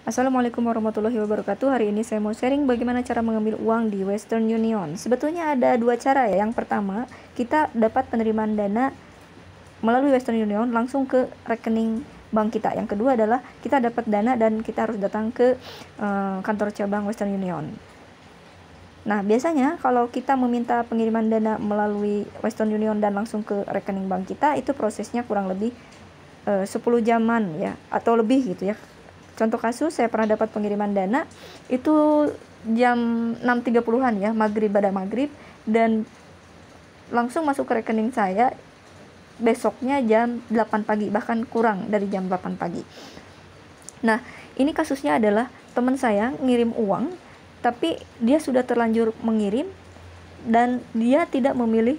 Assalamualaikum warahmatullahi wabarakatuh. Hari ini saya mau sharing bagaimana cara mengambil uang di Western Union. Sebetulnya ada dua cara ya. Yang pertama, kita dapat penerimaan dana melalui Western Union langsung ke rekening bank kita. Yang kedua adalah kita dapat dana dan kita harus datang ke kantor cabang Western Union. Nah, biasanya kalau kita meminta pengiriman dana melalui Western Union dan langsung ke rekening bank kita, itu prosesnya kurang lebih 10 jaman ya, atau lebih gitu ya. Contoh kasus, saya pernah dapat pengiriman dana itu jam 6.30-an ya, maghrib pada maghrib, dan langsung masuk ke rekening saya besoknya jam 8 pagi, bahkan kurang dari jam 8 pagi. Nah, ini kasusnya adalah teman saya ngirim uang, tapi dia sudah terlanjur mengirim dan dia tidak memilih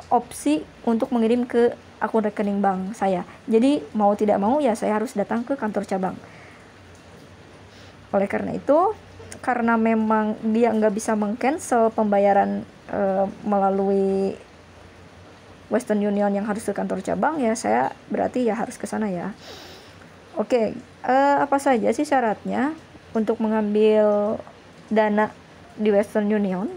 opsi untuk mengirim ke akun rekening bank saya. Jadi mau tidak mau ya saya harus datang ke kantor cabang. Oleh karena itu, karena memang dia nggak bisa meng-cancel pembayaran melalui Western Union yang harus ke kantor cabang, ya saya berarti ya harus ke sana ya. Oke, apa saja sih syaratnya untuk mengambil dana di Western Union?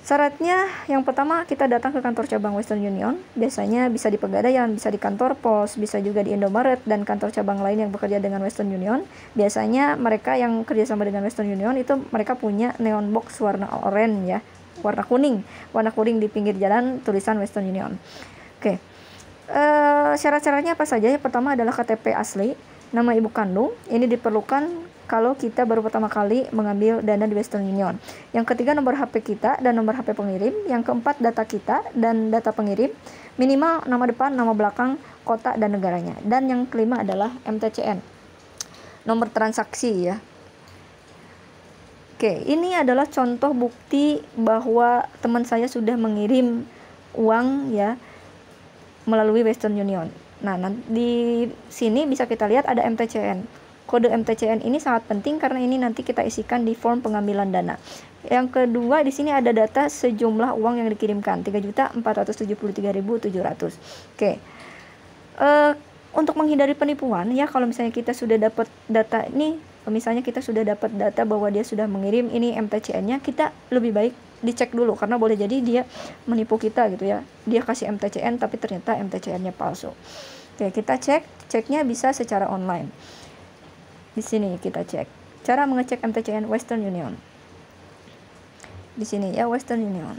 Syaratnya yang pertama, kita datang ke kantor cabang Western Union. Biasanya bisa di Pegadaian, bisa di kantor pos, bisa juga di Indomaret dan kantor cabang lain yang bekerja dengan Western Union. Biasanya mereka yang kerjasama dengan Western Union itu mereka punya neon box warna oranye ya, warna kuning di pinggir jalan tulisan Western Union. Oke, syarat-syaratnya apa saja? Yang pertama adalah KTP asli, nama ibu kandung. Ini diperlukan kalau kita baru pertama kali mengambil dana di Western Union. Yang ketiga, nomor HP kita dan nomor HP pengirim. Yang keempat, data kita dan data pengirim. Minimal nama depan, nama belakang, kota dan negaranya. Dan yang kelima adalah MTCN, nomor transaksi ya. Oke, ini adalah contoh bukti bahwa teman saya sudah mengirim uang ya melalui Western Union. Nah, di sini bisa kita lihat ada MTCN. Kode MTCN ini sangat penting karena ini nanti kita isikan di form pengambilan dana. Yang kedua, di sini ada data sejumlah uang yang dikirimkan, 3.473.700. Oke. Untuk menghindari penipuan ya, kalau misalnya kita sudah dapat data ini, misalnya kita sudah dapat data bahwa dia sudah mengirim ini MTCN-nya, kita lebih baik dicek dulu karena boleh jadi dia menipu kita gitu ya. Dia kasih MTCN tapi ternyata MTCN-nya palsu. Oke, kita ceknya bisa secara online. Di sini kita cek cara mengecek MTCN Western Union. Di sini ya, Western Union.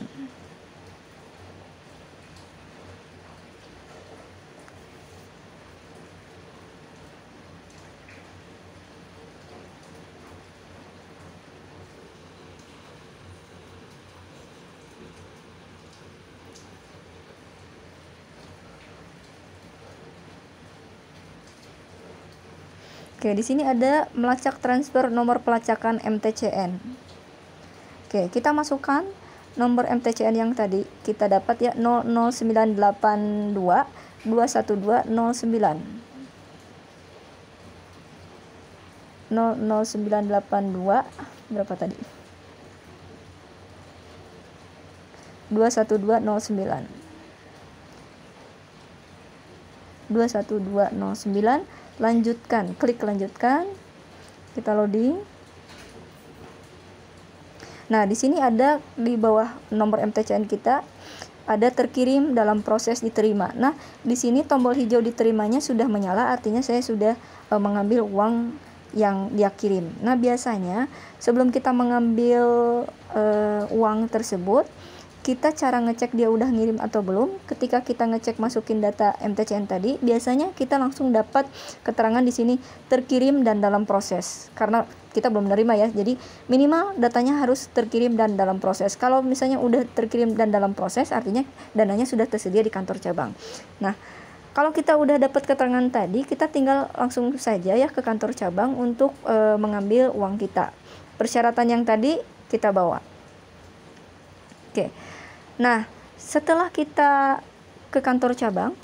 Oke, di sini ada melacak transfer nomor pelacakan MTCN. Oke, kita masukkan nomor MTCN yang tadi kita dapat ya, 00982 21209. 00982 berapa tadi? 21209. 21209. Lanjutkan, klik lanjutkan, kita loading. Nah, di sini ada di bawah nomor MTCN kita ada terkirim dalam proses diterima. Nah, di sini tombol hijau diterimanya sudah menyala, artinya saya sudah mengambil uang yang dia kirim. Nah, biasanya sebelum kita mengambil uang tersebut, kita cara ngecek dia udah ngirim atau belum. Ketika kita ngecek masukin data MTCN tadi, biasanya kita langsung dapat keterangan di sini terkirim dan dalam proses. Karena kita belum menerima ya. Jadi minimal datanya harus terkirim dan dalam proses. Kalau misalnya udah terkirim dan dalam proses, artinya dananya sudah tersedia di kantor cabang. Nah, kalau kita udah dapat keterangan tadi, kita tinggal langsung saja ya ke kantor cabang untuk mengambil uang kita. Persyaratan yang tadi kita bawa. Oke. Nah, setelah kita ke kantor cabang,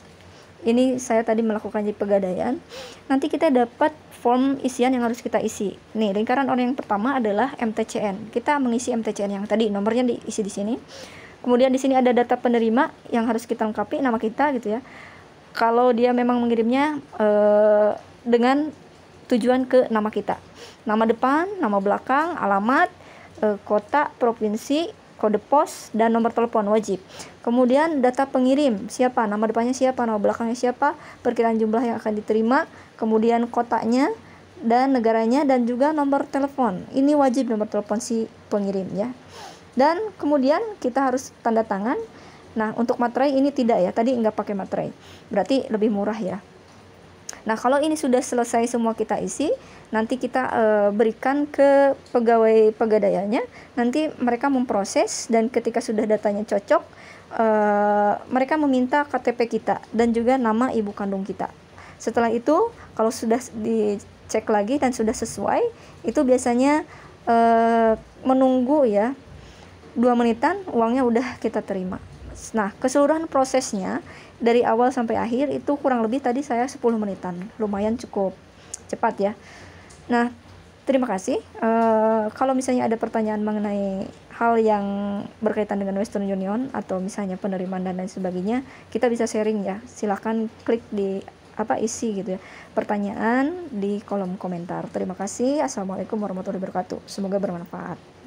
ini saya tadi melakukan di Pegadaian, nanti kita dapat form isian yang harus kita isi. Nih, lingkaran orang yang pertama adalah MTCN. Kita mengisi MTCN yang tadi, nomornya diisi di sini. Kemudian di sini ada data penerima yang harus kita lengkapi, nama kita gitu ya. Kalau dia memang mengirimnya dengan tujuan ke nama kita. Nama depan, nama belakang, alamat, kota, provinsi, kode pos, dan nomor telepon wajib. Kemudian data pengirim, siapa, nama depannya siapa, nama belakangnya siapa, perkiraan jumlah yang akan diterima, kemudian kotanya dan negaranya, dan juga nomor telepon. Ini wajib nomor telepon si pengirim ya. Dan kemudian kita harus tanda tangan. Nah, untuk materai ini tidak ya, tadi nggak pakai materai, berarti lebih murah ya. Nah, kalau ini sudah selesai semua kita isi, nanti kita berikan ke pegawai pegadaiannya, nanti mereka memproses, dan ketika sudah datanya cocok, mereka meminta KTP kita dan juga nama ibu kandung kita. Setelah itu, kalau sudah dicek lagi dan sudah sesuai, itu biasanya menunggu ya 2 menitan, uangnya udah kita terima. Nah, keseluruhan prosesnya dari awal sampai akhir itu kurang lebih tadi saya 10 menitan, lumayan cukup cepat ya. Nah, terima kasih. Kalau misalnya ada pertanyaan mengenai hal yang berkaitan dengan Western Union atau misalnya penerimaan dan lain sebagainya, kita bisa sharing ya. Silahkan klik di isi gitu ya pertanyaan di kolom komentar. Terima kasih. Assalamualaikum warahmatullahi wabarakatuh. Semoga bermanfaat.